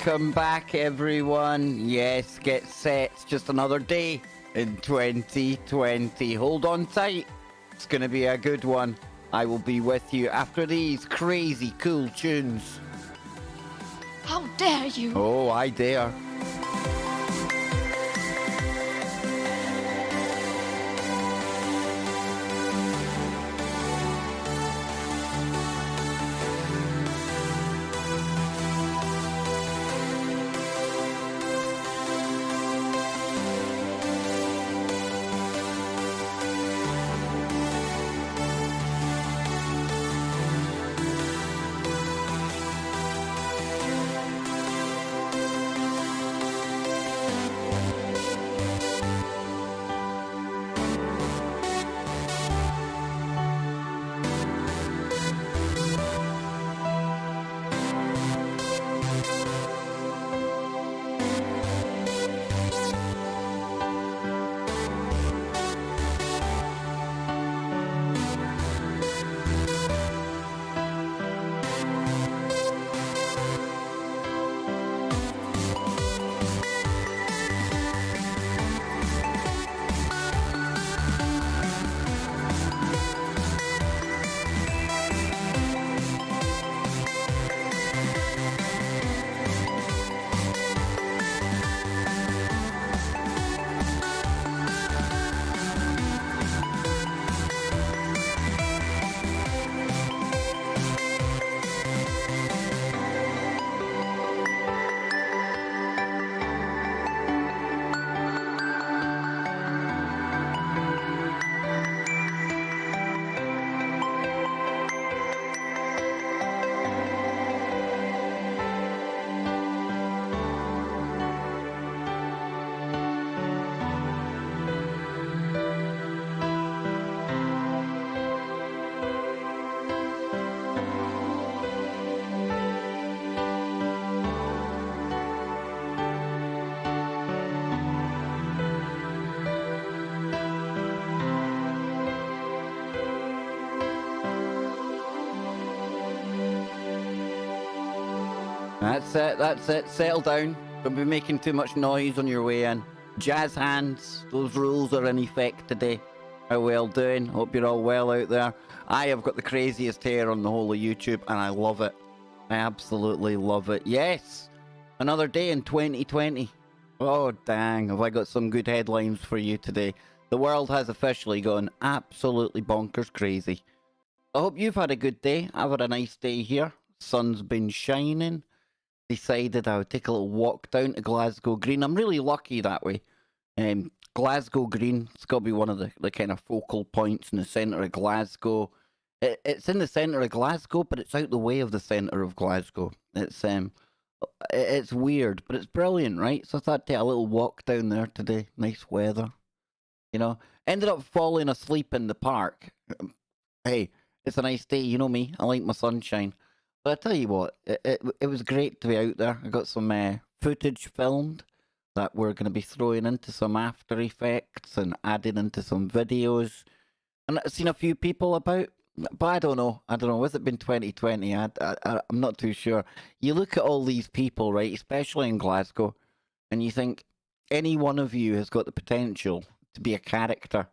Welcome back, everyone. Yes, get set. It's just another day in 2020. Hold on tight. It's going to be a good one. I will be with you after these crazy cool tunes. How dare you? Oh, I dare. That's it. Settle down. Don't be making too much noise on your way in. Jazz hands. Those rules are in effect today. How we all doing? Hope you're all well out there. I have got the craziest hair on the whole of YouTube, and I love it. I absolutely love it. Yes! Another day in 2020. Oh, dang. Have I got some good headlines for you today. The world has officially gone absolutely bonkers crazy. I hope you've had a good day. I've had a nice day here. Sun's been shining. Decided I would take a little walk down to Glasgow Green. I'm really lucky that way. Glasgow Green, it's got to be one of the kind of focal points in the centre of Glasgow. It's in the centre of Glasgow, but it's out the way of the centre of Glasgow. It's weird, but it's brilliant, right? So I thought I'd take a little walk down there today. Nice weather. You know, ended up falling asleep in the park. Hey, it's a nice day, you know me. I like my sunshine. But I tell you what, it was great to be out there. I got some footage filmed that we're going to be throwing into some After Effects and adding into some videos. And I've seen a few people about, but I don't know. Has it been 2020? I'm not too sure. You look at all these people, right, especially in Glasgow, and you think any one of you has got the potential to be a character,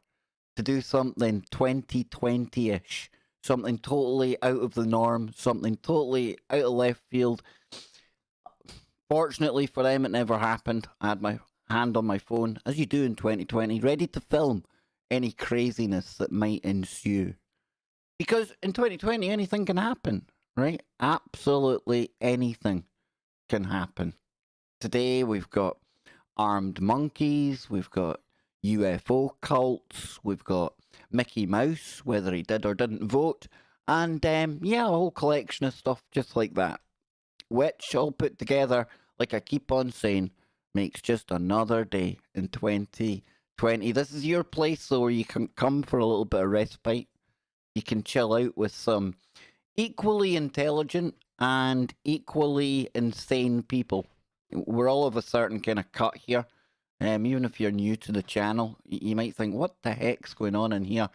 to do something 2020-ish. Something totally out of the norm, something totally out of left field. Fortunately for them, it never happened. I had my hand on my phone, as you do in 2020, ready to film any craziness that might ensue. Because in 2020, anything can happen, right? Absolutely anything can happen. Today, we've got armed monkeys, we've got UFO cults, we've got Mickey Mouse, whether he did or didn't vote, and a whole collection of stuff just like that, which all put together, like I keep on saying, makes just another day in 2020. This is your place, though, where you can come for a little bit of respite. You can chill out with some equally intelligent and equally insane people. We're all of a certain kind of cut here. Even if you're new to the channel, you might think, what the heck's going on in here?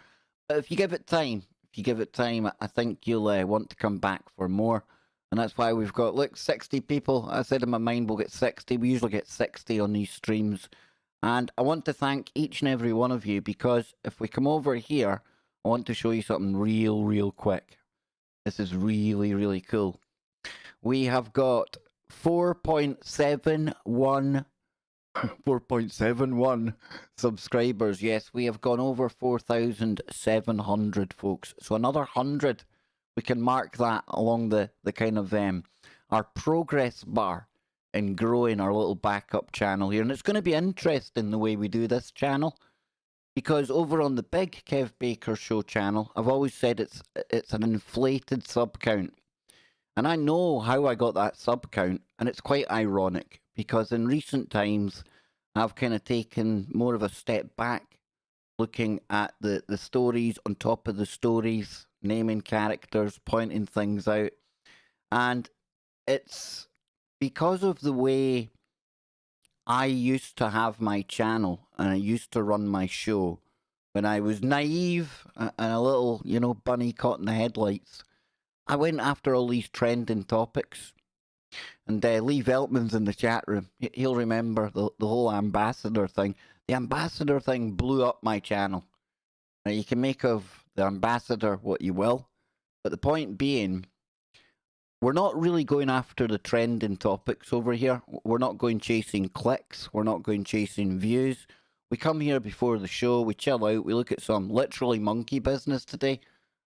But if you give it time, I think you'll want to come back for more. And that's why we've got, look, 60 people. I said in my mind we'll get 60. We usually get 60 on these streams. And I want to thank each and every one of you, because if we come over here, I want to show you something real quick. This is really, really cool. We have got 4.71 subscribers. Yes, we have gone over 4,700, folks. So another 100, we can mark that along the kind of our progress bar in growing our little backup channel here. And it's going to be interesting the way we do this channel, because over on the big Kev Baker Show channel, I've always said it's an inflated sub count. And I know how I got that sub count, and it's quite ironic, because in recent times, I've kind of taken more of a step back, looking at the stories on top of the stories, naming characters, pointing things out. And it's because of the way I used to have my channel, and I used to run my show, when I was naive and a little, you know, bunny caught in the headlights. I went after all these trending topics. And Lee Veltman's in the chat room. He'll remember the whole ambassador thing. The ambassador thing blew up my channel. Now, you can make of the ambassador what you will, but the point being, we're not really going after the trending topics over here. We're not going chasing clicks. We're not going chasing views. We come here before the show. We chill out. We look at some literally monkey business today.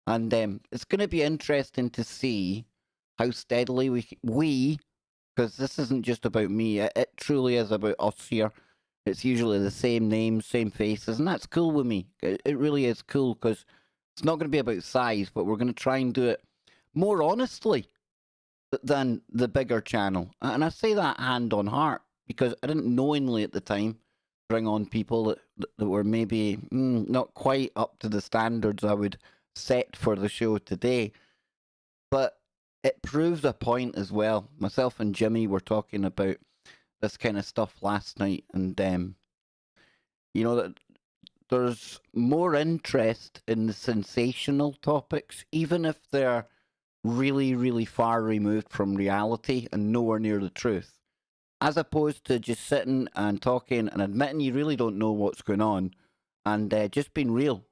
And it's going to be interesting to see how steadily we, because this isn't just about me, it truly is about us here. It's usually the same names, same faces, and that's cool with me. It really is cool, because it's not going to be about size, but we're going to try and do it more honestly than the bigger channel. And I say that hand on heart, because I didn't knowingly at the time bring on people that were maybe not quite up to the standards I would set for the show today. But it proves a point as well. Myself and Jimmy were talking about this kind of stuff last night, and you know, that there's more interest in the sensational topics, even if they're really far removed from reality and nowhere near the truth, as opposed to just sitting and talking and admitting you really don't know what's going on, and just being real.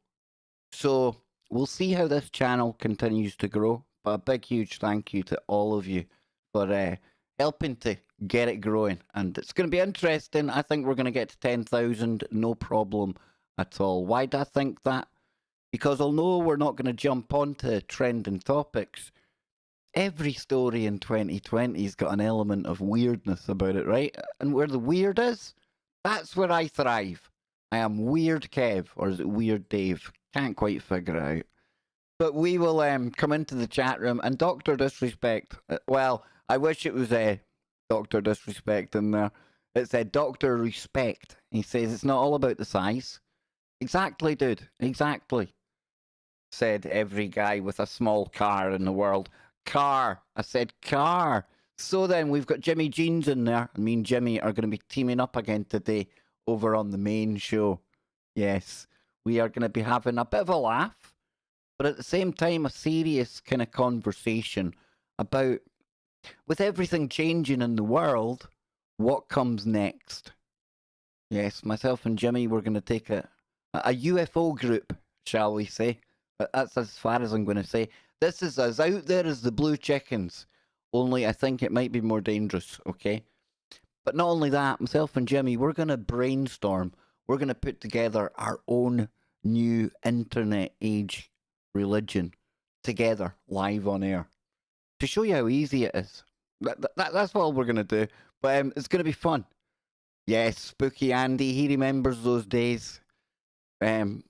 So we'll see how this channel continues to grow. But a big, huge thank you to all of you for helping to get it growing. And it's going to be interesting. I think we're going to get to 10,000, no problem at all. Why do I think that? Because although we're not going to jump onto trending topics, every story in 2020's got an element of weirdness about it, right? And where the weird is, that's where I thrive. I am Weird Kev, or is it Weird Dave? Can't quite figure it out. But we will come into the chat room, and Dr. Disrespect, well, I wish it was Dr. Disrespect in there. It said Dr. Respect. He says it's not all about the size. Exactly, dude. Exactly. Said every guy with a small car in the world. Car. I said car. So then we've got Jimmy Jeans in there, and me and Jimmy are going to be teaming up again today over on the main show. Yes, we are going to be having a bit of a laugh, but at the same time a serious kind of conversation about, with everything changing in the world, what comes next. Yes, myself and Jimmy, we're going to take a UFO group, shall we say. But that's as far as I'm going to say. This is as out there as the blue chickens, only I think it might be more dangerous, okay? But not only that, myself and Jimmy, we're going to brainstorm. We're going to put together our own new internet age religion together, live on air, to show you how easy it is. That's all we're going to do. But it's going to be fun. Yes, Spooky Andy, he remembers those days. Damn,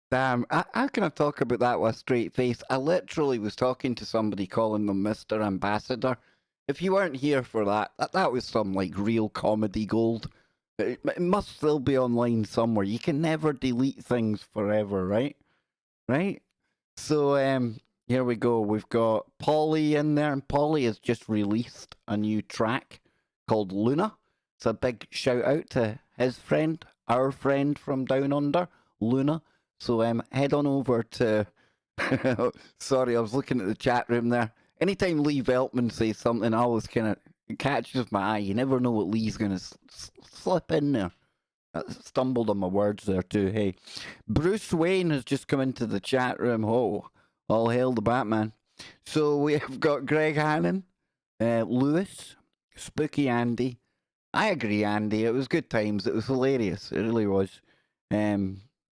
how can I talk about that with a straight face? I literally was talking to somebody calling them Mr. Ambassador. If you weren't here for that was some like real comedy gold. It must still be online somewhere. You can never delete things forever, right? Right? So here we go. We've got Polly in there, and Polly has just released a new track called Luna. It's a big shout out to his friend, our friend from down under, Luna. So head on over to sorry, I was looking at the chat room there. Anytime Lee Veltman says something, I always kind of catches my eye. You never know what Lee's going to slip in there. I stumbled on my words there too. Hey, Bruce Wayne has just come into the chat room. Oh, all hail the Batman. So we have got Greg Hannon, Lewis, Spooky Andy. I agree, Andy. It was good times. It was hilarious. It really was.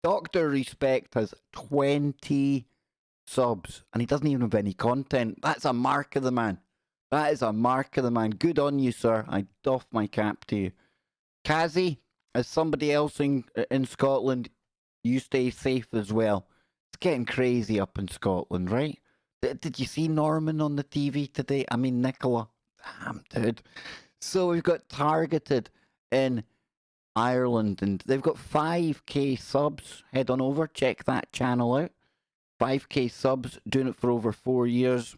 Dr. Respect has 20 subs, and he doesn't even have any content. That's a mark of the man. That is a mark of the man. Good on you, sir. I doff my cap to you. Kazi, as somebody else in Scotland, you stay safe as well. It's getting crazy up in Scotland, right? Did you see Norman on the TV today? I mean, Nicola. Damn, dude. So we've got Targeted in Ireland, and they've got 5k subs. Head on over, check that channel out. 5k subs, doing it for over 4 years.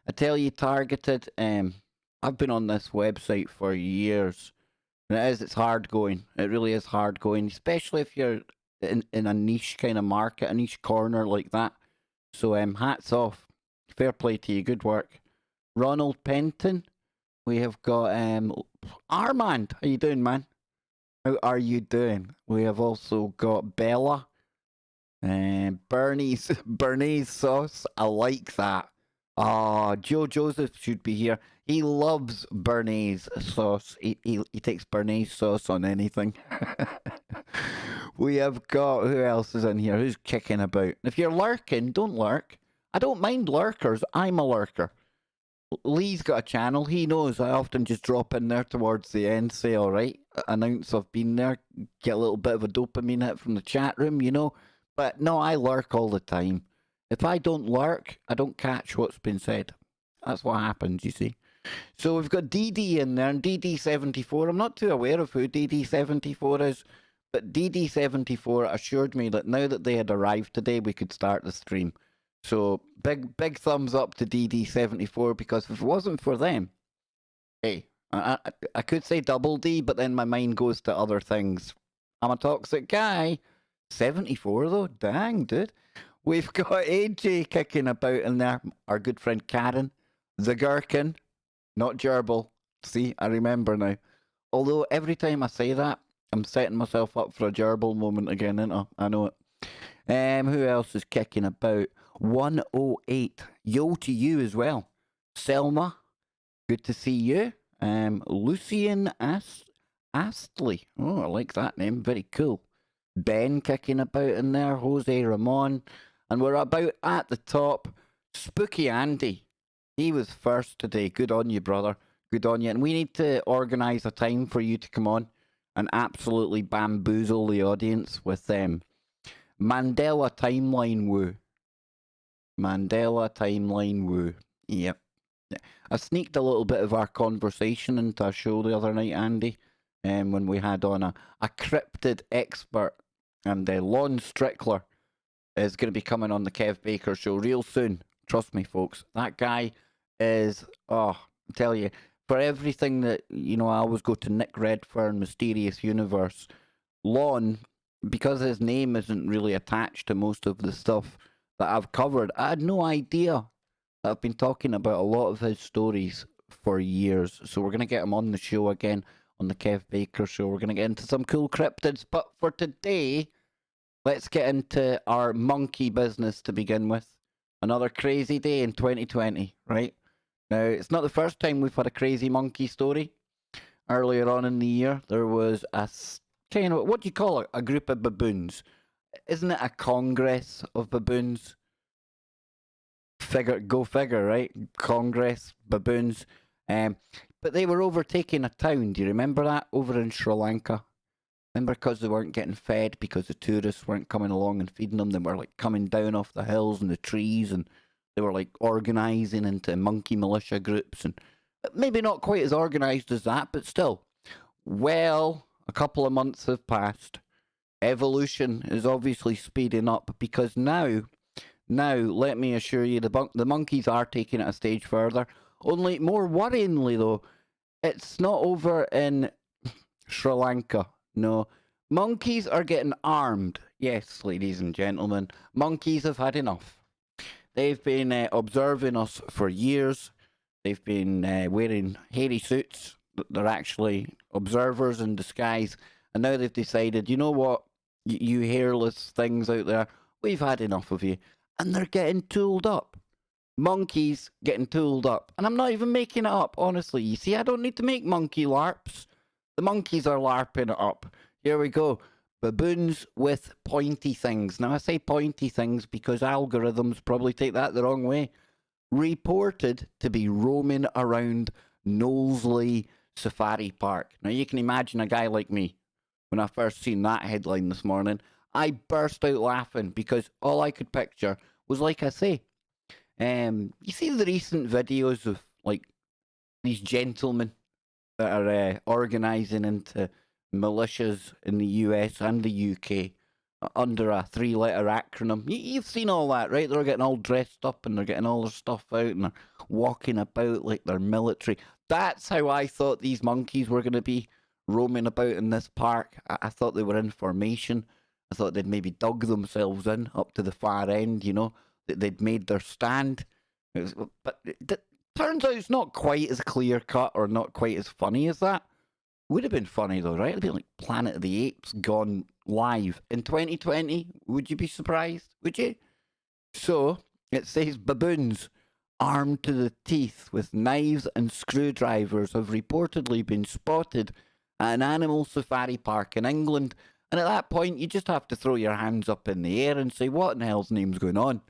I tell you, Targeted, I've been on this website for years. And it's hard going. It really is hard going, especially if you're in a niche kind of market, a niche corner like that. So hats off. Fair play to you. Good work. Ronald Penton. We have got Armand. How you doing, man? How are you doing? We have also got Bella. Bernie's sauce. I like that. Ah, Joe Joseph should be here. He loves Bernays sauce. He takes Bernays sauce on anything. We have got, who else is in here? Who's kicking about? If you're lurking, don't lurk. I don't mind lurkers. I'm a lurker. Lee's got a channel. He knows I often just drop in there towards the end, say, all right, announce I've been there, get a little bit of a dopamine hit from the chat room, you know. But no, I lurk all the time. If I don't lurk, I don't catch what's been said. That's what happens, you see. So we've got DD in there, and DD74. I'm not too aware of who DD74 is, but DD74 assured me that now that they had arrived today, we could start the stream. So big thumbs up to DD74, because if it wasn't for them, hey, I could say double D, but then my mind goes to other things. I'm a toxic guy. 74 though, dang, dude. We've got AJ kicking about in there. Our good friend Karen, the Gherkin, not Gerbil. See, I remember now. Although every time I say that, I'm setting myself up for a Gerbil moment again, ain't I? I know it. Who else is kicking about? 108. Yo to you as well. Selma, good to see you. Lucian Astley. Oh, I like that name. Very cool. Ben kicking about in there. Jose Ramon. And we're about at the top. Spooky Andy. He was first today. Good on you, brother. Good on you. And we need to organise a time for you to come on and absolutely bamboozle the audience with them. Mandela Timeline Woo. Mandela Timeline Woo. Yep. I sneaked a little bit of our conversation into a show the other night, Andy, when we had on a cryptid expert, and Lon Strickler is going to be coming on the Kev Baker show real soon. Trust me, folks. That guy is, I tell you, for everything that, you know, I always go to Nick Redfern, Mysterious Universe. Lon, because his name isn't really attached to most of the stuff that I've covered, I had no idea. I've been talking about a lot of his stories for years. So we're going to get him on the show again, on the Kev Baker show. We're going to get into some cool cryptids. But for today, let's get into our monkey business to begin with. Another crazy day in 2020, right? Now, it's not the first time we've had a crazy monkey story. Earlier on in the year, there was a kind of, what do you call it? A group of baboons. Isn't it a congress of baboons? Go figure, right? Congress, baboons. But they were overtaking a town. Do you remember that? Over in Sri Lanka. Remember, because they weren't getting fed, because the tourists weren't coming along and feeding them. They were like coming down off the hills and the trees, and they were like organising into monkey militia groups, and maybe not quite as organised as that, but still. Well, a couple of months have passed. Evolution is obviously speeding up, because now, let me assure you, the monkeys are taking it a stage further. Only more worryingly, though, it's not over in Sri Lanka. No, monkeys are getting armed. Yes, ladies and gentlemen, monkeys have had enough. They've been observing us for years. They've been wearing hairy suits. They're actually observers in disguise. And now they've decided, you know what? You hairless things out there, we've had enough of you. And they're getting tooled up. Monkeys getting tooled up. And I'm not even making it up, honestly. You see, I don't need to make monkey LARPs. The monkeys are LARPing it up. Here we go. Baboons with pointy things. Now, I say pointy things because algorithms probably take that the wrong way. Reported to be roaming around Knowsley Safari Park. Now, you can imagine a guy like me. When I first seen that headline this morning, I burst out laughing because all I could picture was, like I say, you see the recent videos of like these gentlemen that are organising into militias in the US and the UK under a 3-letter acronym. You've seen all that, right? They're getting all dressed up and they're getting all their stuff out and they're walking about like they're military. That's how I thought these monkeys were going to be roaming about in this park. I thought they were in formation. I thought they'd maybe dug themselves in up to the far end, you know, that they'd made their stand. But it turns out it's not quite as clear cut or not quite as funny as that. Would have been funny though, right? It'd be like Planet of the Apes gone live in 2020. Would you be surprised? Would you? So it says baboons armed to the teeth with knives and screwdrivers have reportedly been spotted at an animal safari park in England. And at that point, you just have to throw your hands up in the air and say, what in hell's name's going on?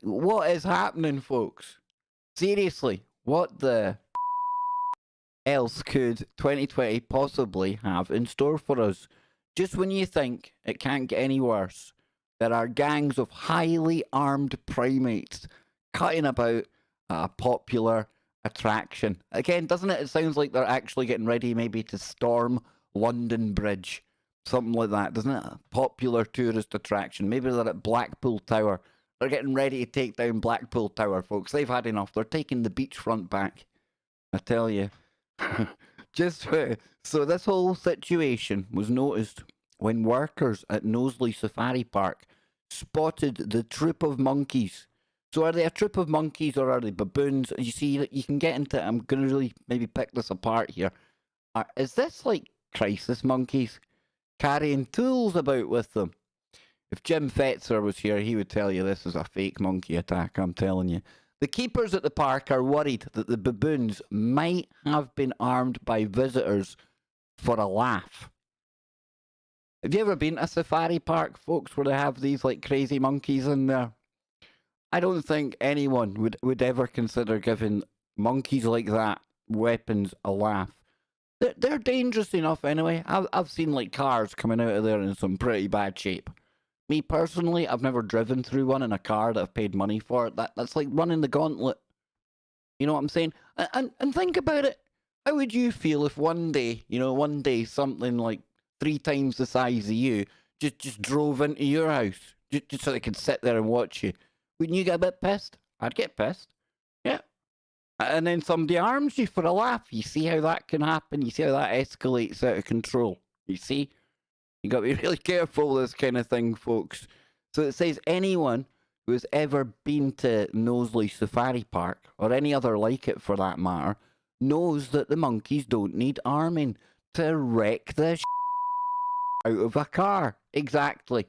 What is happening, folks? Seriously, what the else could 2020 possibly have in store for us? Just when you think it can't get any worse, there are gangs of highly armed primates cutting about a popular attraction. Again, doesn't it? It sounds like they're actually getting ready maybe to storm London Bridge. Something like that, doesn't it? A popular tourist attraction. Maybe they're at Blackpool Tower. They're getting ready to take down Blackpool Tower, folks. They've had enough. They're taking the beachfront back. I tell you. So this whole situation was noticed when workers at Knowsley Safari Park spotted the troop of monkeys. So are they a troop of monkeys or are they baboons? You see, you can get into it. I'm going to really maybe pick this apart here. Is this like crisis monkeys carrying tools about with them? If Jim Fetzer was here, he would tell you this is a fake monkey attack, I'm telling you. The keepers at the park are worried that the baboons might have been armed by visitors for a laugh. Have you ever been to a safari park, folks, where they have these like crazy monkeys in there? I don't think anyone would ever consider giving monkeys like that weapons a laugh. They're dangerous enough anyway. I've seen like cars coming out of there in some pretty bad shape. Me personally, I've never driven through one in a car that I've paid money for. That's like running the gauntlet. You know what I'm saying? And think about it. How would you feel if one day something like 3 times the size of you just drove into your house just so they could sit there and watch you? Wouldn't you get a bit pissed? I'd get pissed. Yeah. And then somebody arms you for a laugh. You see how that can happen? You see how that escalates out of control? You see? You got to be really careful with this kind of thing, folks. So it says anyone who has ever been to Knowsley Safari Park, or any other like it for that matter, knows that the monkeys don't need arming to wreck the out of a car. Exactly.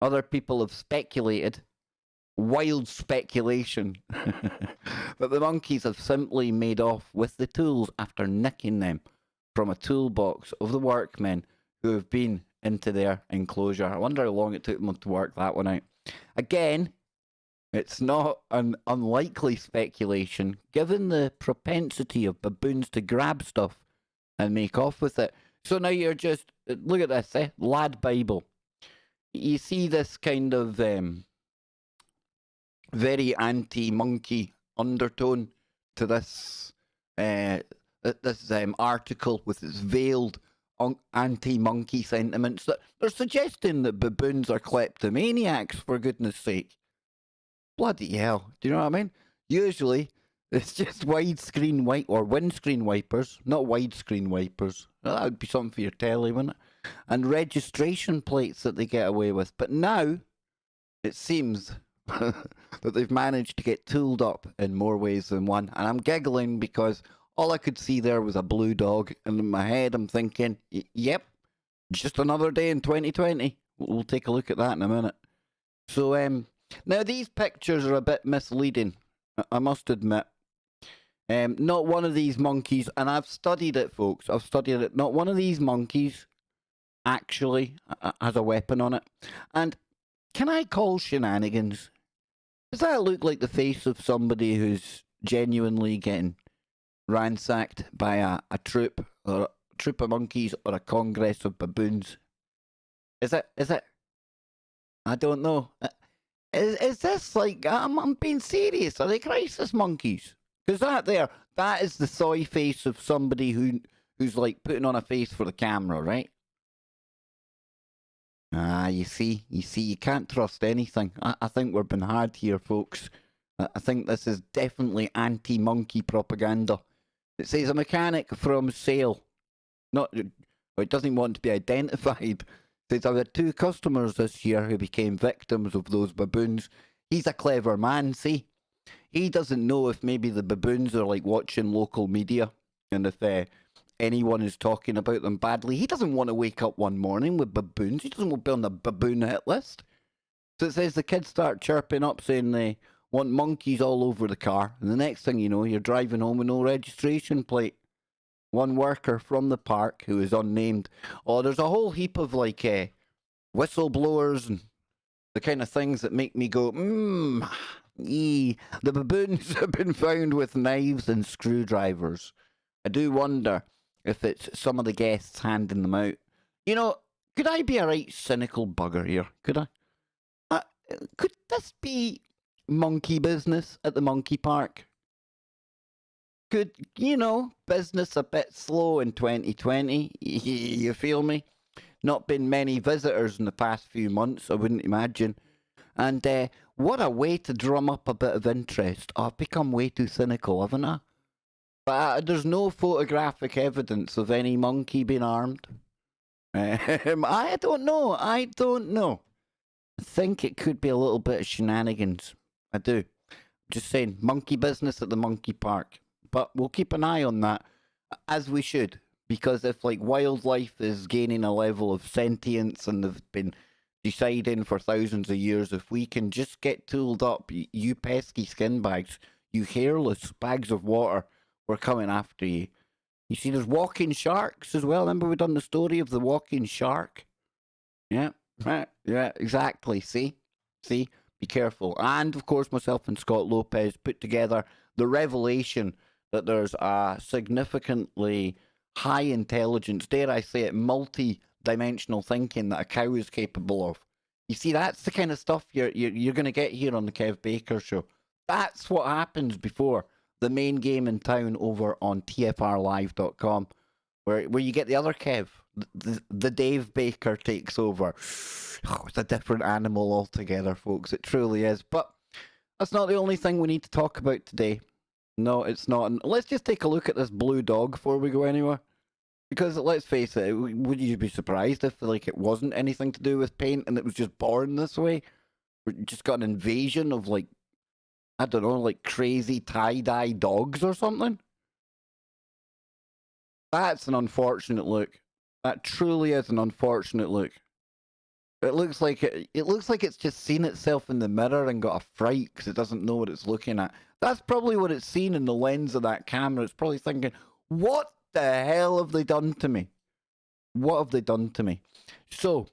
Other people have speculated, wild speculation, that the monkeys have simply made off with the tools after nicking them from a toolbox of the workmen who have been into their enclosure. I wonder how long it took them to work that one out. Again, it's not an unlikely speculation, given the propensity of baboons to grab stuff and make off with it. So now you're just, look at this, Lad Bible. You see this kind of very anti-monkey undertone to this article with its veiled anti-monkey sentiments that they're suggesting that baboons are kleptomaniacs, for goodness sake. Bloody hell, do you know what I mean? Usually, it's just windscreen wipers, not widescreen wipers. That would be something for your telly, wouldn't it? And registration plates that they get away with. But now, it seems that they've managed to get tooled up in more ways than one. And I'm giggling because all I could see there was a blue dog, and in my head I'm thinking, yep, just another day in 2020. We'll take a look at that in a minute. So, now these pictures are a bit misleading, I must admit. Not one of these monkeys, and I've studied it, folks. I've studied it. Not one of these monkeys actually has a weapon on it. And can I call shenanigans? Does that look like the face of somebody who's genuinely getting ransacked by a troop, or a troop of monkeys, or a congress of baboons? Is it? I don't know. Is this like, I'm being serious, are they crisis monkeys? Because that is the soy face of somebody who's like putting on a face for the camera, right? You see, you can't trust anything. I think we're being hard here, folks. I think this is definitely anti-monkey propaganda. It says a mechanic from Sale. It doesn't want to be identified. It says, I've had 2 customers this year who became victims of those baboons. He's a clever man, see? He doesn't know if maybe the baboons are like watching local media, and if anyone is talking about them badly. He doesn't want to wake up one morning with baboons. He doesn't want to be on the baboon hit list. So it says the kids start chirping up saying they want monkeys all over the car. And the next thing you know, you're driving home with no registration plate. One worker from the park, who is unnamed. Oh, there's a whole heap of like whistleblowers and the kind of things that make me go, The baboons have been found with knives and screwdrivers. I do wonder if it's some of the guests handing them out. You know, could I be a right cynical bugger here? Could I? Could this be monkey business at the monkey park? Could, business a bit slow in 2020? You feel me? Not been many visitors in the past few months, I wouldn't imagine. And what a way to drum up a bit of interest. I've become way too cynical, haven't I? But there's no photographic evidence of any monkey being armed. I don't know. I think it could be a little bit of shenanigans. I do. Just saying, monkey business at the monkey park. But we'll keep an eye on that, as we should. Because if like wildlife is gaining a level of sentience and they've been deciding for thousands of years, if we can just get tooled up, you pesky skin bags, you hairless bags of water, we're coming after you. You see, there's walking sharks as well. Remember we done the story of the walking shark? Yeah, right. Yeah, exactly. See? Be careful. And of course, myself and Scott Lopez put together the revelation that there's a significantly high intelligence, dare I say it, multi-dimensional thinking that a cow is capable of. You see, that's the kind of stuff you're going to get here on the Kev Baker Show. That's what happens before the main game in town over on tfrlive.com, where you get the other Kev. The Dave Baker takes over. Oh, it's a different animal altogether, folks. It truly is. But that's not the only thing we need to talk about today. No, it's not. And let's just take a look at this blue dog before we go anywhere. Because let's face it, would you be surprised if it wasn't anything to do with paint and it was just born this way? We just got an invasion of I don't know, crazy tie-dye dogs or something? That's an unfortunate look. That truly is an unfortunate look. It looks like it's just seen itself in the mirror and got a fright because it doesn't know what it's looking at. That's probably what it's seen in the lens of that camera. It's probably thinking, what the hell have they done to me? What have they done to me? So,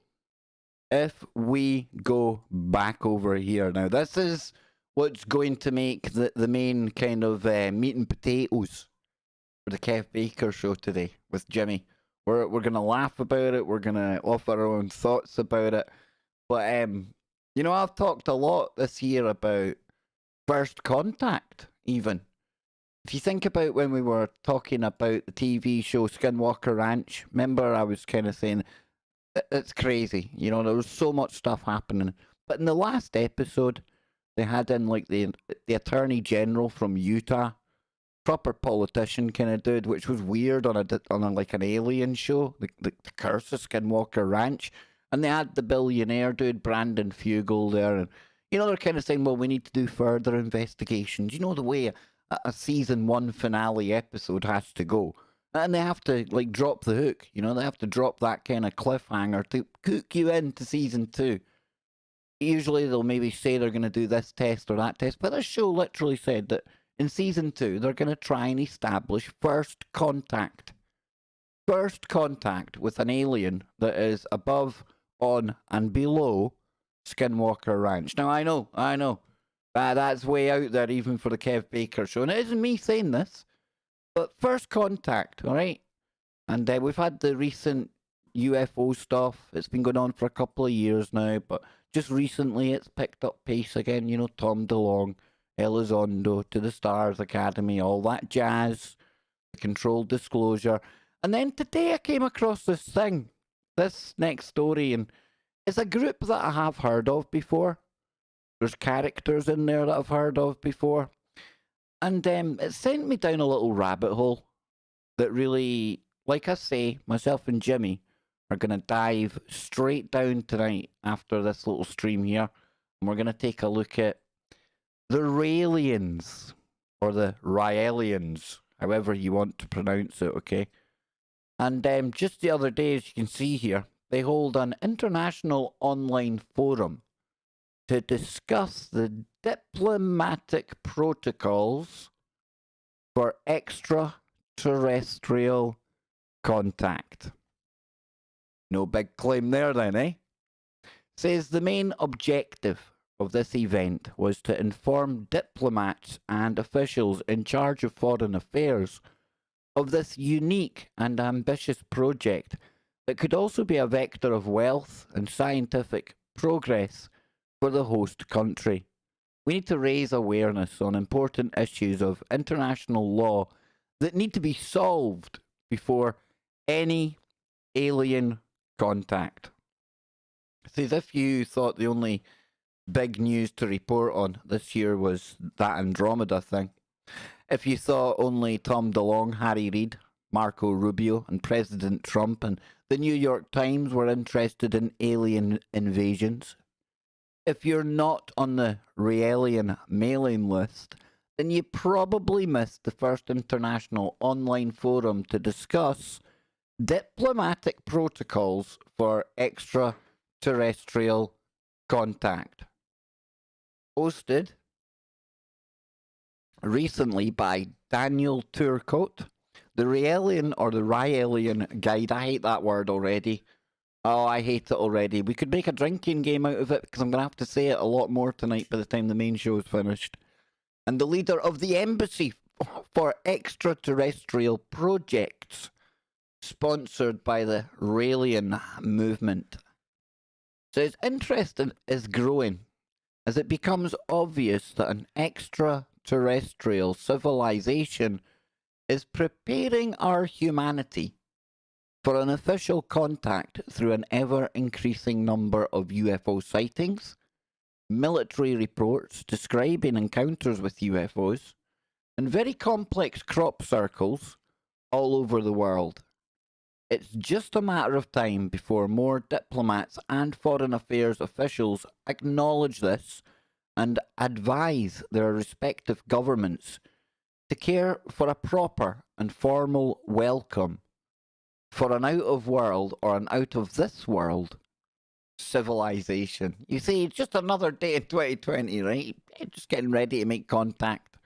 if we go back over here now, this is what's going to make the main kind of meat and potatoes for the Kev Baker Show today with Jimmy. We're going to laugh about it. We're going to offer our own thoughts about it. But, I've talked a lot this year about first contact, even. If you think about when we were talking about the TV show Skinwalker Ranch, remember I was kind of saying, it's crazy. There was so much stuff happening. But in the last episode, they had in the Attorney General from Utah, proper politician kind of dude, which was weird on an alien show, the Curse of Skinwalker Ranch. And they had the billionaire dude, Brandon Fugel, there, and You know, they're kind of saying, well, we need to do further investigations. You know, the way a season 1 finale episode has to go. And they have to, like, drop the hook. You know, they have to drop that kind of cliffhanger to hook you into season 2. Usually they'll maybe say they're going to do this test or that test, but this show literally said that in season 2, they're going to try and establish first contact. First contact with an alien that is above, on, and below Skinwalker Ranch. Now, I know. That's way out there even for the Kev Baker show. And it isn't me saying this, but first contact, all right? And we've had the recent UFO stuff. It's been going on for a couple of years now, but just recently it's picked up pace again. You know, Tom DeLonge, Elizondo, To the Stars Academy, all that jazz, controlled disclosure. And then today I came across this thing, this next story, and it's a group that I have heard of before. There's characters in there that I've heard of before. And it sent me down a little rabbit hole that really, like I say, myself and Jimmy are going to dive straight down tonight after this little stream here. And we're going to take a look at the Raelians, or the Raelians, however you want to pronounce it, okay? And just the other day, as you can see here, they hold an international online forum to discuss the diplomatic protocols for extraterrestrial contact. No big claim there then, eh? Says the main objective of this event was to inform diplomats and officials in charge of foreign affairs of this unique and ambitious project that could also be a vector of wealth and scientific progress for the host country. We need to raise awareness on important issues of international law that need to be solved before any alien contact. See, if you thought the only big news to report on this year was that Andromeda thing, if you thought only Tom DeLonge, Harry Reid, Marco Rubio, and President Trump and the New York Times were interested in alien invasions, if you're not on the Raelian mailing list, then you probably missed the first international online forum to discuss diplomatic protocols for extraterrestrial contact. Hosted recently by Daniel Turcotte, the Raelian or the Raelian guide. I hate that word already. Oh, I hate it already. We could make a drinking game out of it because I'm going to have to say it a lot more tonight by the time the main show is finished. And the leader of the Embassy for Extraterrestrial Projects, sponsored by the Raelian movement, says interest is growing as it becomes obvious that an extraterrestrial civilization is preparing our humanity for an official contact through an ever-increasing number of UFO sightings, military reports describing encounters with UFOs, and very complex crop circles all over the world. It's just a matter of time before more diplomats and foreign affairs officials acknowledge this and advise their respective governments to care for a proper and formal welcome for an out-of-world or an out-of-this-world civilization. You see, it's just another day in 2020, right? Just getting ready to make contact.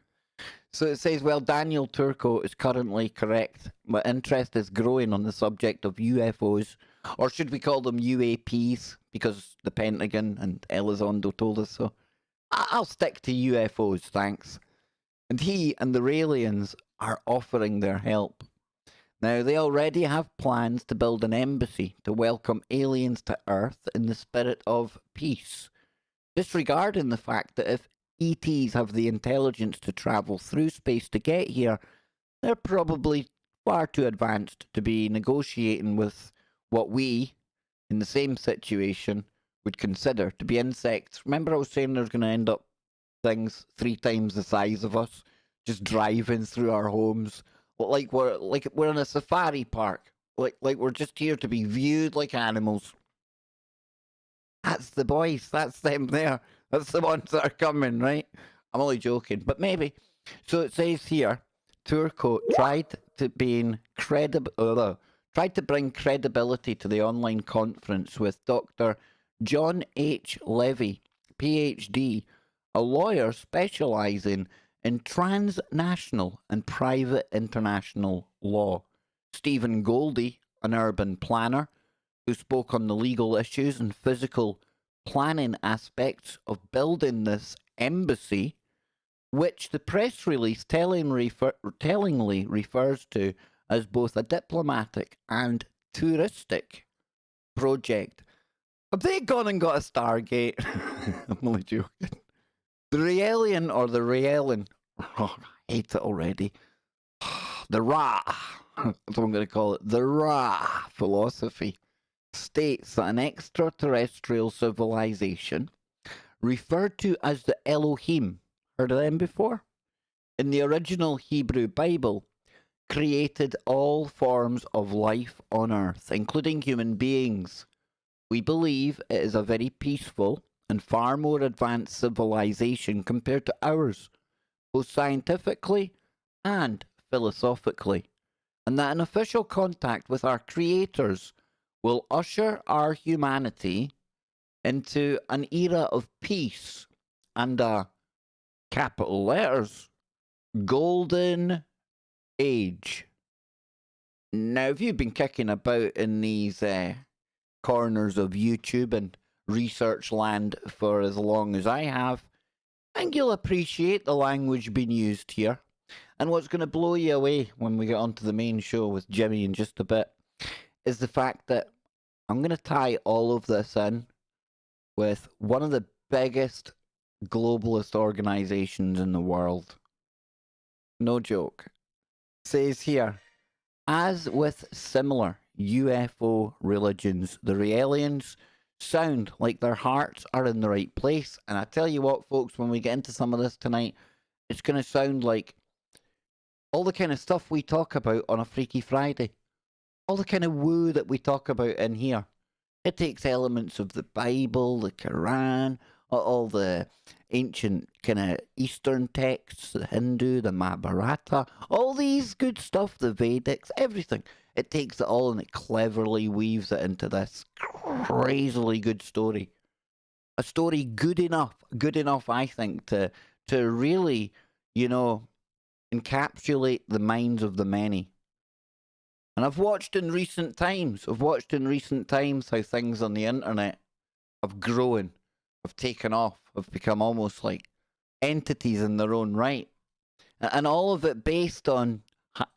So it says, well, Daniel Turco is currently correct, but interest is growing on the subject of UFOs, or should we call them UAPs, because the Pentagon and Elizondo told us so. I'll stick to UFOs, thanks. And he and the Raelians are offering their help. Now, they already have plans to build an embassy to welcome aliens to Earth in the spirit of peace, disregarding the fact that if ETs have the intelligence to travel through space to get here, they're probably far too advanced to be negotiating with what we, in the same situation, would consider to be insects. Remember I was saying there's going to end up things 3 times the size of us, just driving through our homes, like we're in a safari park, like we're just here to be viewed like animals. That's the boys, that's them there. That's the ones that are coming, right? I'm only joking, but maybe. So it says here, Turco tried to bring credibility to the online conference with Dr. John H. Levy, PhD, a lawyer specializing in transnational and private international law. Stephen Goldie, an urban planner who spoke on the legal issues and physical planning aspects of building this embassy, which the press release tellingly refers to as both a diplomatic and touristic project. Have they gone and got a Stargate? I'm only joking. The Raelian or the Raelian, oh, I hate it already. The Ra, that's what I'm going to call it. The Ra philosophy states that an extraterrestrial civilization, referred to as the Elohim, heard of them before? In the original Hebrew Bible, created all forms of life on Earth, including human beings. We believe it is a very peaceful and far more advanced civilization compared to ours, both scientifically and philosophically, and that an official contact with our creators will usher our humanity into an era of peace and capital letters, golden age. Now, if you've been kicking about in these corners of YouTube and research land for as long as I have, I think you'll appreciate the language being used here. And what's going to blow you away when we get onto the main show with Jimmy in just a bit is the fact that I'm going to tie all of this in with one of the biggest globalist organizations in the world. No joke. Says here, as with similar UFO religions, the Raelians sound like their hearts are in the right place. And I tell you what, folks, when we get into some of this tonight, it's going to sound like all the kind of stuff we talk about on a Freaky Friday. All the kind of woo that we talk about in here. It takes elements of the Bible, the Quran, all the ancient kind of Eastern texts, the Hindu, the Mahabharata, all these good stuff, the Vedics, everything. It takes it all and it cleverly weaves it into this crazily good story. A story good enough, I think, to really, encapsulate the minds of the many. And I've watched in recent times how things on the internet have grown, have taken off, have become almost like entities in their own right. And all of it based on, at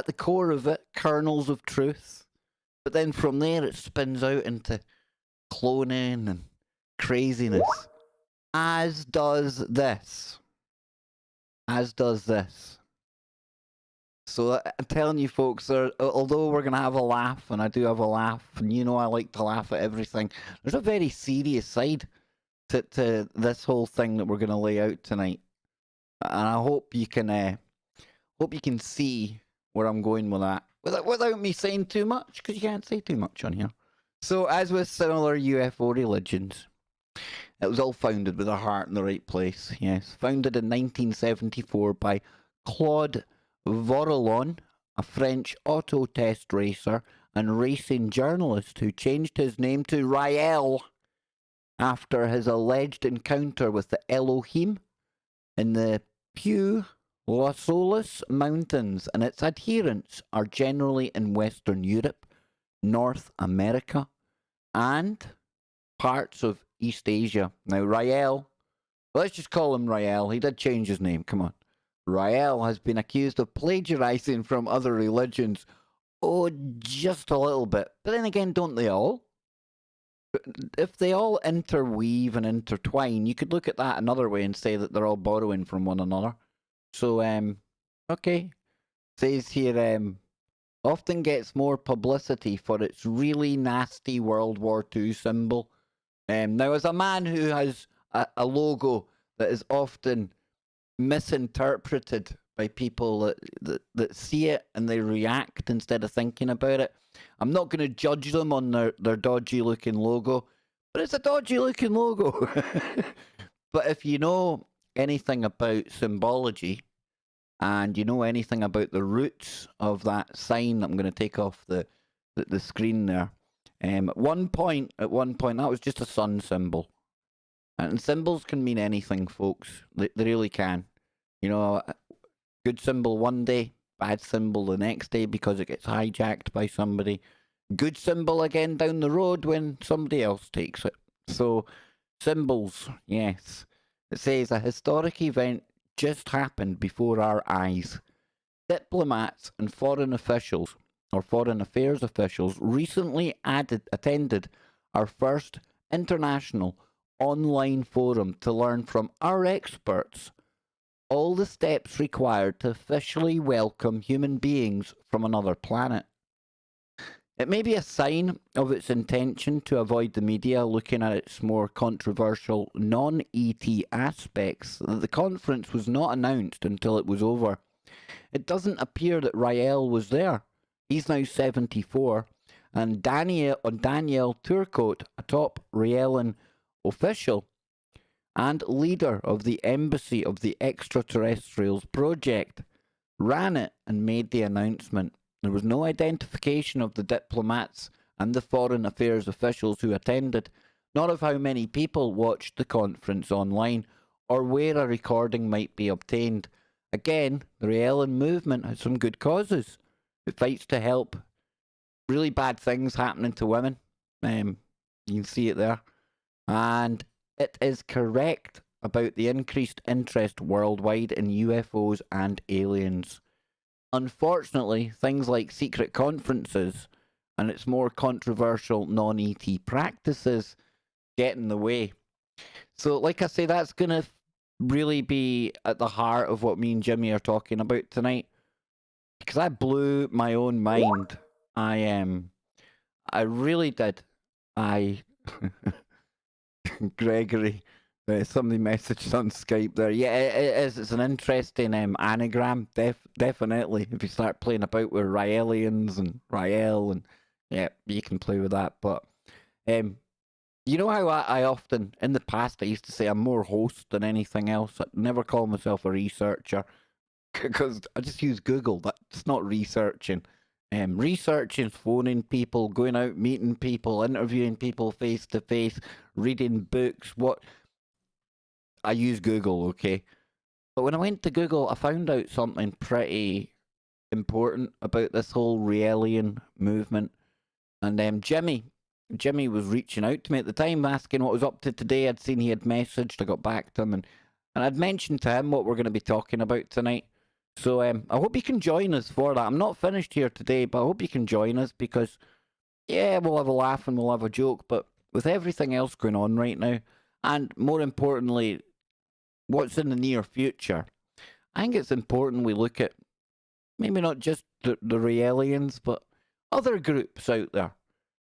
the core of it, kernels of truth. But then from there it spins out into cloning and craziness. As does this. So I'm telling you, folks, although we're going to have a laugh, and I do have a laugh, and I like to laugh at everything, there's a very serious side to this whole thing that we're going to lay out tonight. And I hope you can see where I'm going with that, without me saying too much, because you can't say too much on here. So, as with similar UFO religions, it was all founded with a heart in the right place, yes. Founded in 1974 by Claude Vorillon, a French auto test racer and racing journalist who changed his name to Rael after his alleged encounter with the Elohim in the Puy La Solis Mountains, and its adherents are generally in Western Europe, North America, and parts of East Asia. Now, Rael, let's just call him Rael. He did change his name, come on. Rael has been accused of plagiarizing from other religions. Oh, just a little bit. But then again, don't they all? If they all interweave and intertwine, you could look at that another way and say that they're all borrowing from one another. So, okay. Says here, often gets more publicity for its really nasty World War II symbol. Now, as a man who has a logo that is often misinterpreted by people that see it and they react instead of thinking about it, I'm not going to judge them on their dodgy looking logo, But it's a dodgy looking logo. But if you know anything about symbology and you know anything about the roots of that sign, I'm going to take off the screen there. At one point, that was just a sun symbol. And symbols can mean anything, folks. They really can. You know, a good symbol one day, bad symbol the next day because it gets hijacked by somebody. Good symbol again down the road when somebody else takes it. So, symbols, yes. It says a historic event just happened before our eyes. Diplomats and foreign officials, or foreign affairs officials, recently attended our first international online forum to learn from our experts all the steps required to officially welcome human beings from another planet. It may be a sign of its intention to avoid the media looking at its more controversial non-ET aspects that the conference was not announced until it was over. It doesn't appear that Rael was there. He's now 74, and Daniel Turcotte, a top Raelian official and leader of the Embassy of the Extraterrestrials project, ran it and made the announcement. There was no identification of the diplomats and the foreign affairs officials who attended, nor of how many people watched the conference online, or where a recording might be obtained. Again, the Raelian movement has some good causes. It fights to help really bad things happening to women. You can see it there. And it is correct about the increased interest worldwide in UFOs and aliens. Unfortunately, things like secret conferences and its more controversial non-ET practices get in the way. So, like I say, that's going to really be at the heart of what me and Jimmy are talking about tonight. Because I blew my own mind. I really did. Gregory, somebody messaged on Skype there. Yeah, it is. It's an interesting anagram, definitely. If you start playing about with Raelians and Rael, and yeah, you can play with that. But you know how I often, in the past, I used to say I'm more host than anything else. I never call myself a researcher because I just use Google. That's not researching. Researching, phoning people, going out, meeting people, interviewing people face to face, reading books. What I use Google, okay. But when I went to Google, I found out something pretty important about this whole Raelian movement. And Jimmy was reaching out to me at the time, asking what was up to today. I'd seen he had messaged. I got back to him, and I'd mentioned to him what we're going to be talking about tonight. So I hope you can join us for that. I'm not finished here today, but I hope you can join us because, yeah, we'll have a laugh and we'll have a joke. But with everything else going on right now, and more importantly, what's in the near future, I think it's important we look at maybe not just the Raelians, but other groups out there,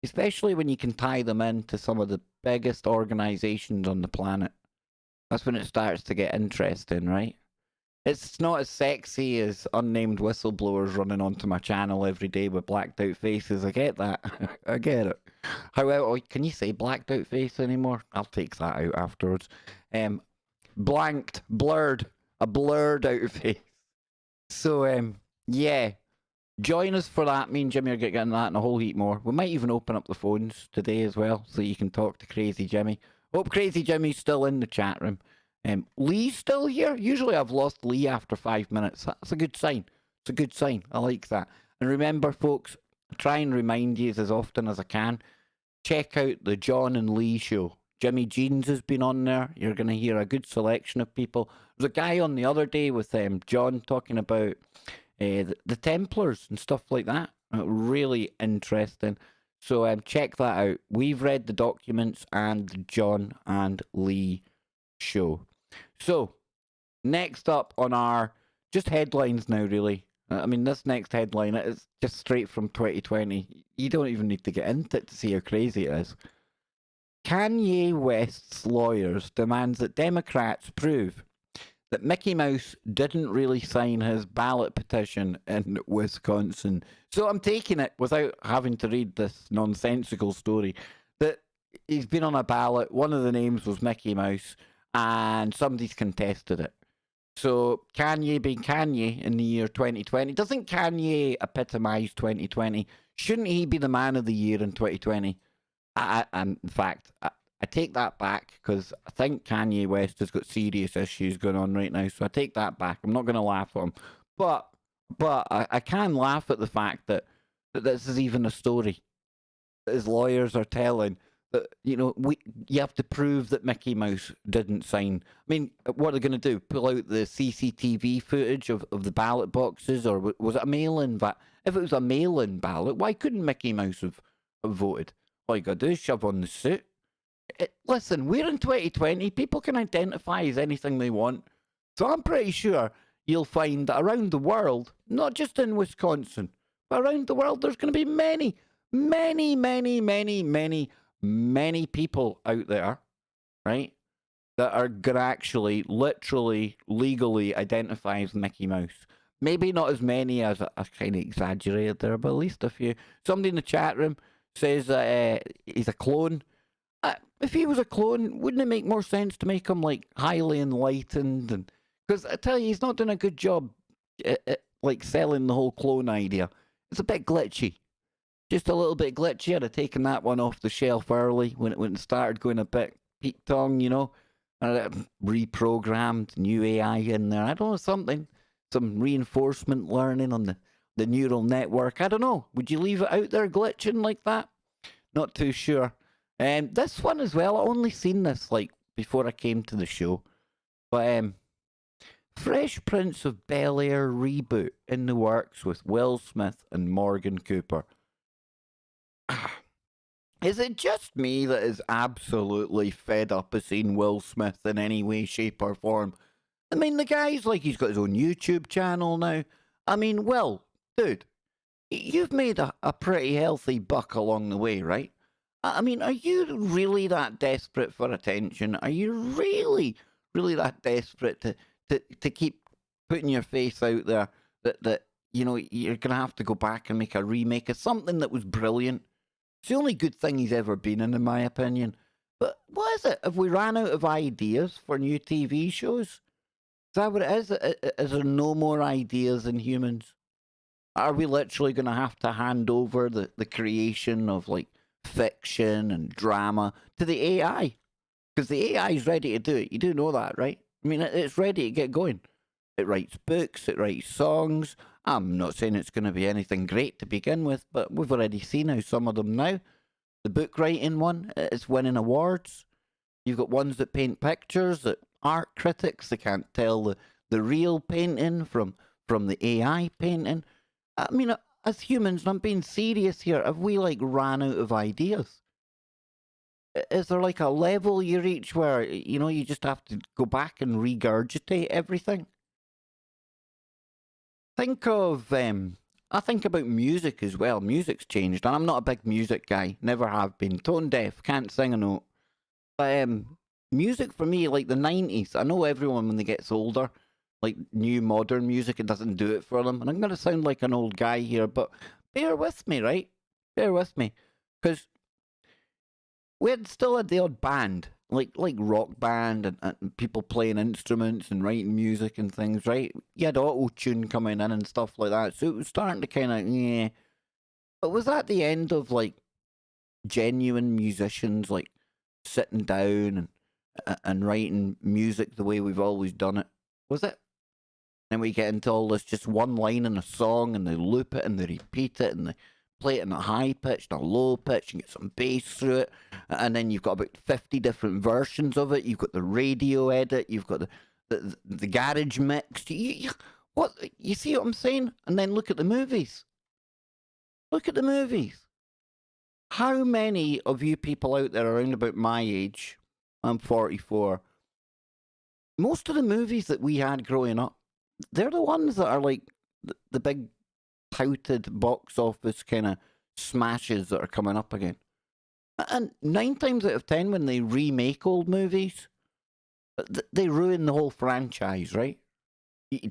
especially when you can tie them into some of the biggest organizations on the planet. That's when it starts to get interesting, right? It's not as sexy as unnamed whistleblowers running onto my channel every day with blacked out faces. I get that. I get it. However, can you say blacked out face anymore? I'll take that out afterwards. Blanked, blurred, a blurred out face. So, yeah. Join us for that. Me and Jimmy are getting that and a whole heap more. We might even open up the phones today as well so you can talk to Crazy Jimmy. Hope Crazy Jimmy's still in the chat room. Lee's still here? Usually I've lost Lee after 5 minutes. That's a good sign. It's a good sign. I like that. And remember, folks, I try and remind you as often as I can, check out the John and Lee show. Jimmy Jeans has been on there. You're going to hear a good selection of people. There's a guy on the other day with John talking about the Templars and stuff like that. Really interesting. So check that out. We've read the documents and the John and Lee show. So, next up on our just headlines now, really. I mean, this next headline is just straight from 2020. You don't even need to get into it to see how crazy it is. Kanye West's lawyers demands that Democrats prove that Mickey Mouse didn't really sign his ballot petition in Wisconsin. So I'm taking it, without having to read this nonsensical story, that he's been on a ballot. One of the names was Mickey Mouse, and somebody's contested it. So Kanye being Kanye in the year 2020, doesn't Kanye epitomise 2020? Shouldn't he be the man of the year in 2020? In fact, I take that back because I think Kanye West has got serious issues going on right now. So I take that back. I'm not going to laugh at him, but I can laugh at the fact that this is even a story that his lawyers are telling. That, you know, you have to prove that Mickey Mouse didn't sign. I mean, what are they going to do? Pull out the CCTV footage of the ballot boxes, or was it a mail-in? If it was a mail-in ballot, why couldn't Mickey Mouse have voted? All you got to do is shove on the suit. Listen, we're in 2020. People can identify as anything they want. So I'm pretty sure you'll find that around the world, not just in Wisconsin, but around the world, there's going to be many, many, many, many, many, many people out there, right, that are going to actually, literally, legally identify as Mickey Mouse. Maybe not as many as I kind of exaggerated there, but at least a few. Somebody in the chat room says he's a clone. If he was a clone, wouldn't it make more sense to make him like highly enlightened? And because I tell you, he's not doing a good job like selling the whole clone idea. It's a bit glitchy, just a little bit glitchy. I'd have taken that one off the shelf early when it started going a bit Pete Tong, you know, reprogrammed new AI in there. I don't know, some reinforcement learning on the neural network. I don't know. Would you leave it out there glitching like that? Not too sure. This one as well, I only seen this like before I came to the show. But Fresh Prince of Bel-Air reboot in the works with Will Smith and Morgan Cooper. Is it just me that is absolutely fed up of seeing Will Smith in any way, shape or form? I mean, the guy's like, he's got his own YouTube channel now. I mean, Will, dude, you've made a pretty healthy buck along the way, right? I mean, are you really that desperate for attention? Are you really, really that desperate to keep putting your face out there that you know, you're going to have to go back and make a remake of something that was brilliant? It's the only good thing he's ever been in my opinion. But what is it? Have we ran out of ideas for new TV shows? Is that what it is? Is there no more ideas in humans? Are we literally going to have to hand over the creation of, like, fiction and drama to the AI? Because the AI is ready to do it. You do know that, right? I mean, it's ready to get going. It writes books, it writes songs. I'm not saying it's going to be anything great to begin with, but we've already seen how some of them now. The book writing one is winning awards. You've got ones that paint pictures, that art critics, they can't tell the real painting from the AI painting. I mean, as humans, and I'm being serious here, have we like ran out of ideas? Is there like a level you reach where, you know, you just have to go back and regurgitate everything? Think of, I think about music as well. Music's changed, and I'm not a big music guy, never have been. Tone deaf, can't sing a note. But music for me, like the 90s, I know everyone when they gets older, like new modern music, it doesn't do it for them. And I'm going to sound like an old guy here, but bear with me, right? Bear with me. Because we had still had the odd band, like rock band and people playing instruments and writing music and things, right? You had auto-tune coming in and stuff like that. So it was starting to kind of, yeah. But was that the end of like genuine musicians like sitting down and writing music the way we've always done it? Was it? Then we get into all this just one line in a song and they loop it and they repeat it and they play it in a high pitch and a low pitch and get some bass through it. And then you've got about 50 different versions of it. You've got the radio edit. You've got the garage mix. What? You see what I'm saying? And then look at the movies. Look at the movies. How many of you people out there around about my age, I'm 44, most of the movies that we had growing up, they're the ones that are like the big touted box office kind of smashes that are coming up again. And 9 times out of 10 when they remake old movies, they ruin the whole franchise, right?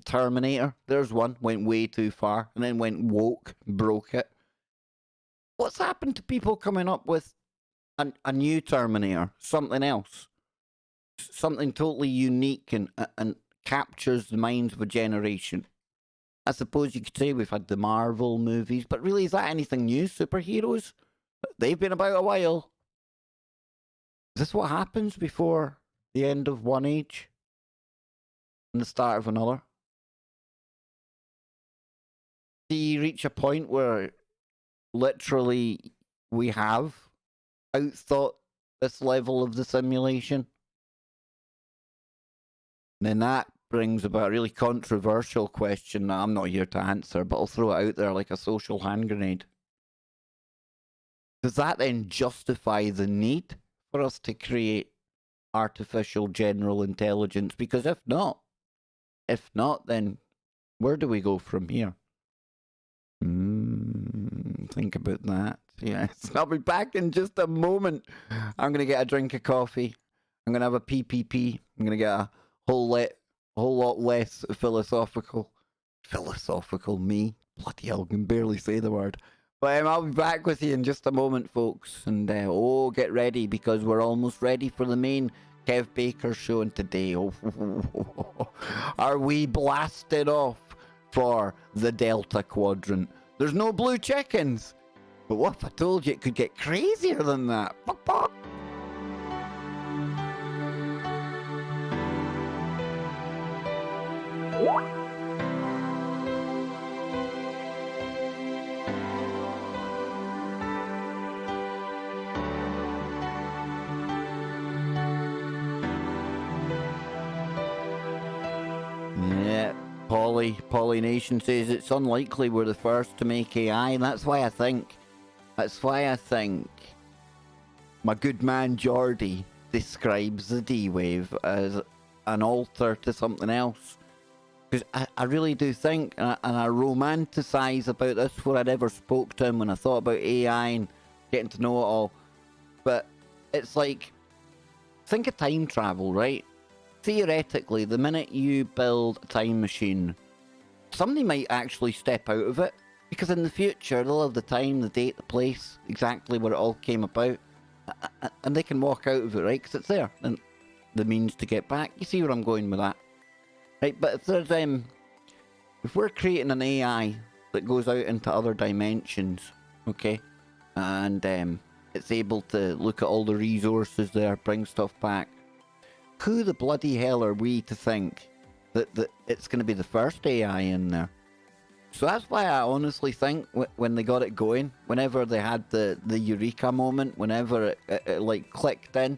Terminator, there's one, went way too far, and then went woke, broke it. What's happened to people coming up with a new Terminator, something else, something totally unique and captures the minds of a generation. I suppose you could say we've had the Marvel movies, but really, is that anything new? Superheroes? They've been about a while. Is this what happens before the end of one age and the start of another? Do you reach a point where literally we have outthought this level of the simulation? And then that brings about a really controversial question that I'm not here to answer, but I'll throw it out there like a social hand grenade. Does that then justify the need for us to create artificial general intelligence? Because if not, then where do we go from here? Think about that. Yes, I'll be back in just a moment. I'm gonna get a drink of coffee. I'm gonna have a PPP. I'm gonna get a whole lot less philosophical. Philosophical me. Bloody hell, I can barely say the word. But I'll be back with you in just a moment, folks. And get ready, because we're almost ready for the main Kev Baker show. And today, are we blasted off for the Delta Quadrant? There's no blue chickens. But what if I told you it could get crazier than that? Yeah, Polynation says it's unlikely we're the first to make AI, and that's why I think my good man Geordie describes the D-Wave as an alter to something else. Because I really do think, and I romanticise about this before I'd ever spoke to him when I thought about AI and getting to know it all. But it's like, think of time travel, right? Theoretically, the minute you build a time machine, somebody might actually step out of it, because in the future they'll have the time, the date, the place, exactly where it all came about, and they can walk out of it, right? Because it's there, and the means to get back. You see where I'm going with that, right? But if there's if we're creating an AI that goes out into other dimensions, okay, and it's able to look at all the resources there, bring stuff back, who the bloody hell are we to think that it's going to be the first AI in there? So that's why I honestly think when they got it going, whenever they had the eureka moment, whenever it like clicked in,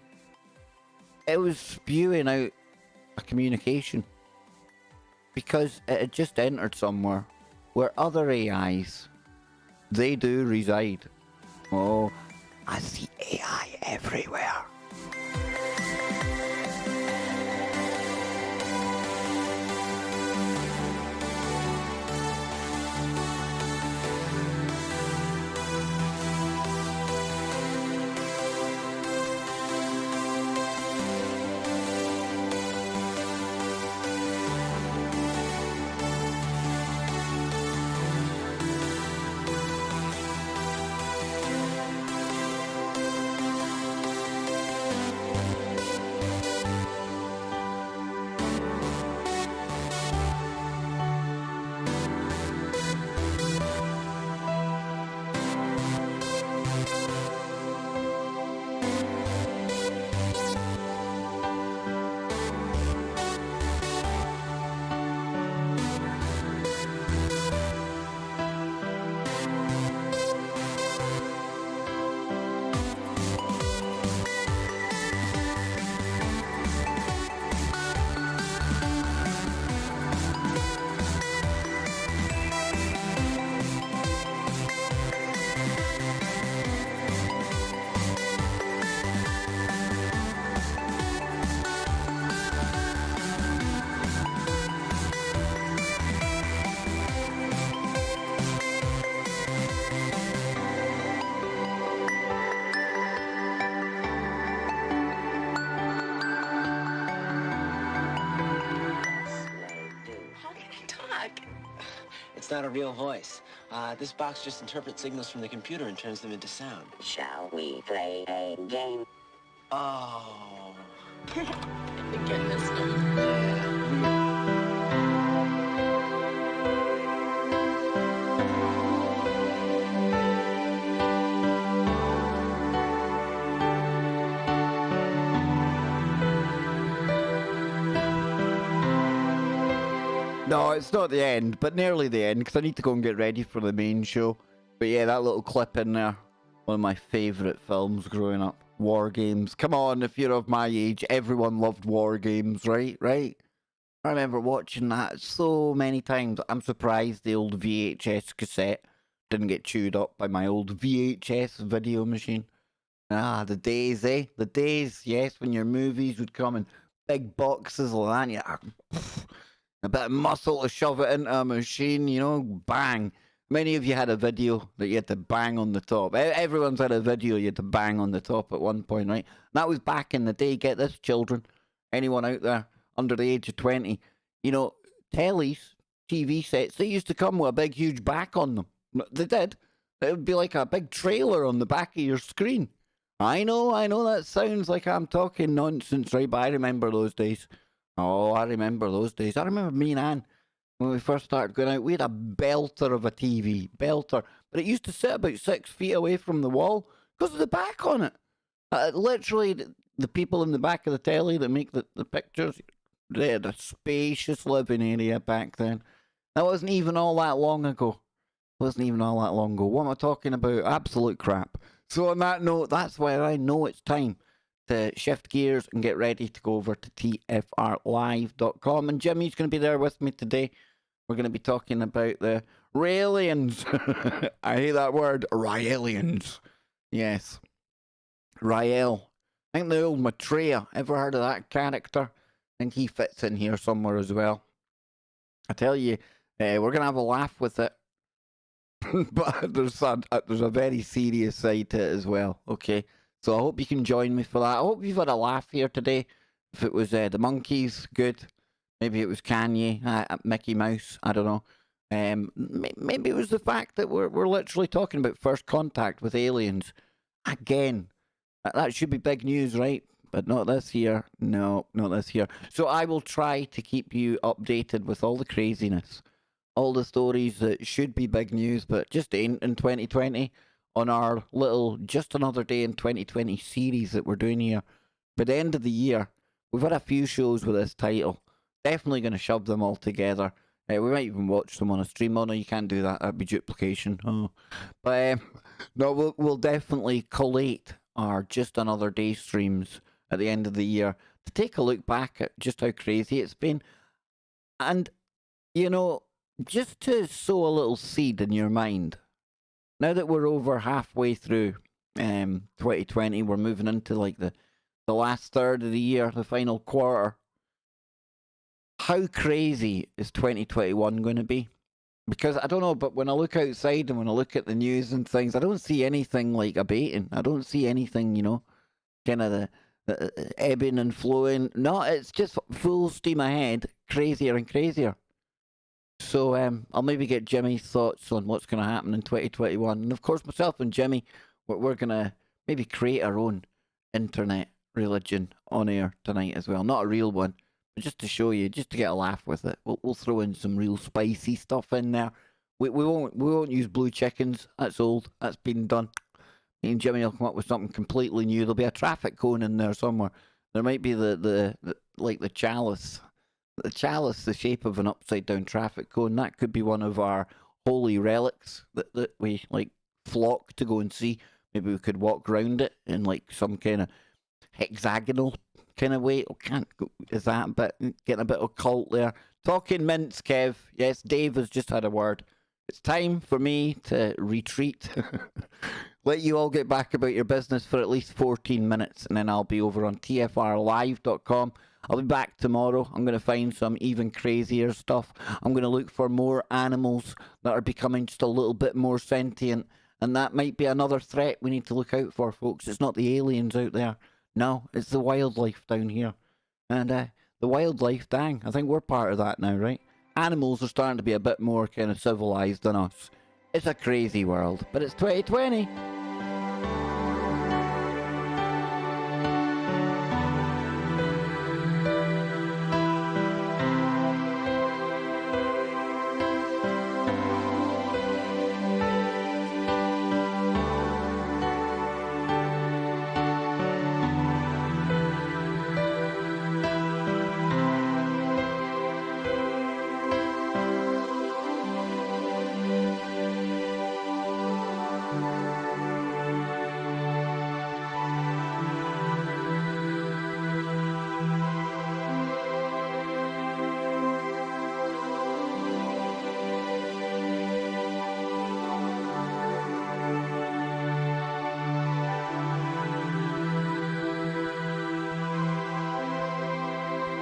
it was spewing out a communication. Because it had just entered somewhere where other AIs, they do reside. Oh, I see AI everywhere. It's not a real voice. This box just interprets signals from the computer and turns them into sound. Shall we play a game? Oh. Again, this stuff. No, it's not the end, but nearly the end, because I need to go and get ready for the main show. But yeah, that little clip in there, one of my favourite films growing up. War Games. Come on, if you're of my age, everyone loved War Games, right? Right? I remember watching that so many times. I'm surprised the old VHS cassette didn't get chewed up by my old VHS video machine. Ah, the days, eh? The days, yes, when your movies would come in big boxes like that, and you, a bit of muscle to shove it into a machine, you know, bang. Many of you had a video that you had to bang on the top. Everyone's had a video you had to bang on the top at one point, right? That was back in the day. Get this, children. Anyone out there under the age of 20. You know, tellies, TV sets, they used to come with a big, huge back on them. They did. It would be like a big trailer on the back of your screen. I know that sounds like I'm talking nonsense, right? But I remember those days. Oh, I remember those days. I remember me and Anne, when we first started going out, we had a belter of a TV. Belter. But it used to sit about 6 feet away from the wall because of the back on it. Literally, the people in the back of the telly that make the pictures, they had a spacious living area back then. That wasn't even all that long ago. What am I talking about? Absolute crap. So on that note, that's where I know it's time to shift gears and get ready to go over to tfrlive.com. And Jimmy's going to be there with me today. We're going to be talking about the Raelians. I hate that word, Raelians. Yes. Rael. I think the old Maitreya. Ever heard of that character? I think he fits in here somewhere as well. I tell you, we're going to have a laugh with it. But there's a very serious side to it as well, okay? So I hope you can join me for that. I hope you've had a laugh here today. If it was the Monkeys, good. Maybe it was Kanye, Mickey Mouse, I don't know. Maybe it was the fact that we're literally talking about first contact with aliens. Again, that should be big news, right? But not this year. No, not this year. So I will try to keep you updated with all the craziness. All the stories that should be big news, but just ain't in 2020 on our little Just Another Day in 2020 series that we're doing here. By the end of the year, we've had a few shows with this title. Definitely going to shove them all together. We might even watch them on a stream. Oh, no, you can't do that. That'd be duplication. Oh. But no, we'll definitely collate our Just Another Day streams at the end of the year to take a look back at just how crazy it's been. And, you know, just to sow a little seed in your mind, now that we're over halfway through 2020, we're moving into like the last third of the year, the final quarter. How crazy is 2021 going to be? Because I don't know, but when I look outside and when I look at the news and things, I don't see anything like abating. I don't see anything, you know, kind of the ebbing and flowing. No, it's just full steam ahead, crazier and crazier. So I'll maybe get Jimmy's thoughts on what's going to happen in 2021. And of course, myself and Jimmy, we're going to maybe create our own internet religion on air tonight as well. Not a real one, but just to show you, just to get a laugh with it. We'll throw in some real spicy stuff in there. We won't use blue chickens. That's old. That's been done. Me and Jimmy will come up with something completely new. There'll be a traffic cone in there somewhere. There might be the chalice. The chalice, the shape of an upside down traffic cone, that could be one of our holy relics that we like flock to go and see. Maybe we could walk round it in like some kind of hexagonal kind of way. Oh, can't go, is that a bit getting a bit occult there? Talking mints, Kev. Yes, Dave has just had a word. It's time for me to retreat. Let you all get back about your business for at least 14 minutes, and then I'll be over on tfrlive.com. I'll be back tomorrow. I'm going to find some even crazier stuff. I'm going to look for more animals that are becoming just a little bit more sentient. And that might be another threat we need to look out for, folks. It's not the aliens out there. No, it's the wildlife down here. And the wildlife, dang, I think we're part of that now, right? Animals are starting to be a bit more kind of civilized than us. It's a crazy world, but it's 2020.